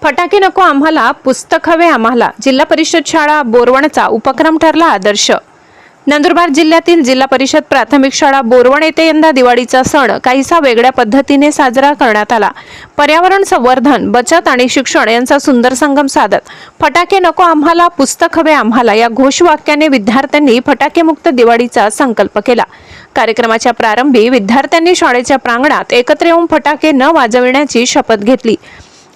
फटाके नको आम्हाला, पुस्तक हवे आम्हाला. जिल्हा परिषद शाळा बोरवणचा उपक्रम ठरला आदर्श. नंदुरबार जिल्ह्यातील जिल्हा परिषद प्राथमिक शाळा बोरवण येथे यंदा दिवाळीचा सण काहीसा वेगळ्या पद्धतीने साजरा करण्यात आला. पर्यावरण संवर्धन, बचत आणि शिक्षण यांचा सुंदर संगम साधत फटाके नको आम्हाला, पुस्तक हवे आम्हाला या घोषवाक्याने विद्यार्थ्यांनी फटाकेमुक्त दिवाळीचा संकल्प केला. कार्यक्रमाच्या प्रारंभी विद्यार्थ्यांनी शाळेच्या प्रांगणात एकत्र येऊन फटाके न वाजविण्याची शपथ घेतली.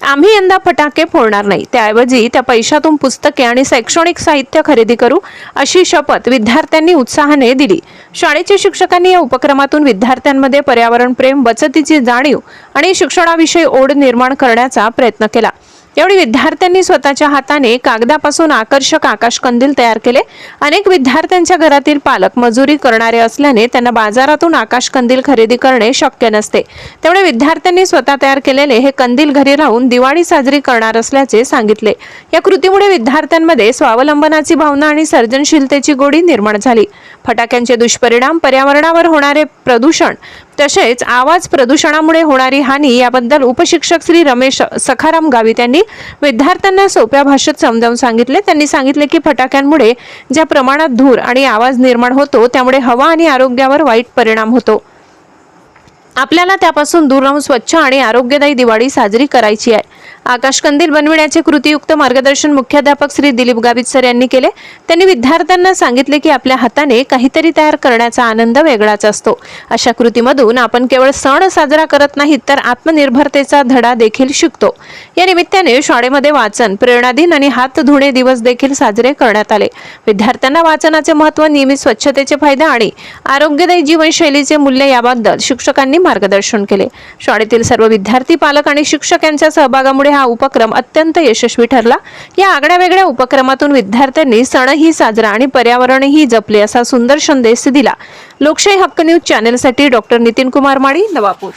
आम्ही यंदा फटाके फोडणार नाही, त्याऐवजी त्या पैशातून पुस्तके आणि शैक्षणिक साहित्य खरेदी करू, अशी शपथ विद्यार्थ्यांनी उत्साहाने दिली. शाळेच्या शिक्षकांनी या उपक्रमातून विद्यार्थ्यांमध्ये पर्यावरण प्रेम, बचतीची जाणीव आणि शिक्षणाविषयी ओढ निर्माण करण्याचा प्रयत्न केला. यावेळी विद्यार्थ्यांनी स्वतःच्या हाताने कागदापासून आकर्षक आकाशकंदील तयार केले. अनेक विद्यार्थ्यांच्या घरातील पालक मजुरी करणारे असल्याने त्यांना बाजारातून आकाशकंदील खरेदी करणे शक्य नसते. त्यामुळे विद्यार्थ्यांनी स्वतः तयार केलेले हे कंदील घरी राहून दिवाळी साजरी करणार असल्याचे सांगितले. या कृतीमुळे विद्यार्थ्यांमध्ये स्वावलंबनाची भावना आणि सर्जनशीलतेची गोडी निर्माण झाली. फटाक्यांचे दुष्परिणाम, पर्यावरणावर होणारे प्रदूषण तसेच आवाज प्रदूषणामुळे होणारी हानी याबद्दल उपशिक्षक श्री रमेश सखाराम गावित यांनी विद्यार्थ्यांना सोप्या भाषेत समजावून सांगितले. त्यांनी सांगितले की फटाक्यांमुळे ज्या प्रमाणात धूर आणि आवाज निर्माण होतो त्यामुळे हवा आणि आरोग्यावर वाईट परिणाम होतो. आपल्याला त्यापासून दूर राहून स्वच्छ आणि आरोग्यदायी दिवाळी साजरी करायची आहे. आकाशकंदील बनविण्याचे कृतीयुक्त मार्गदर्शन मुख्याध्यापक श्री दिलीप गावित सर यांनी केले. त्यांनी विद्यार्थ्यांना सांगितले की आपल्या हाताने काहीतरी तयार करण्याचा आनंद वेगळाच असतो. अशा कृतीमधून आपण केवळ सण साजरा करत नाहीत तर आत्मनिर्भरतेचा धडा देखील शिकतो. या निमित्ताने शाळेमध्ये वाचन, प्रेरणा दिन आणि हात धुणे दिवस देखील साजरे करण्यात आले. विद्यार्थ्यांना वाचनाचे महत्त्व, नियमित स्वच्छतेचे फायदे आणि आरोग्यदायी जीवनशैलीचे मूल्य याबद्दल शिक्षकांनी मार्गदर्शन केले. शाळेतील सर्व विद्यार्थी, पालक आणि शिक्षक यांच्या सहभागामुळे हा उपक्रम अत्यंत यशस्वी ठरला. या आगळ्यावेगळ्या उपक्रमातून विद्यार्थ्यांनी सणही साजरा आणि पर्यावरणही जपले असा सुंदर संदेश दिला. लोकशाही हक्क न्यूज चॅनलसाठी डॉक्टर नितीन कुमार माळी, नवापूर.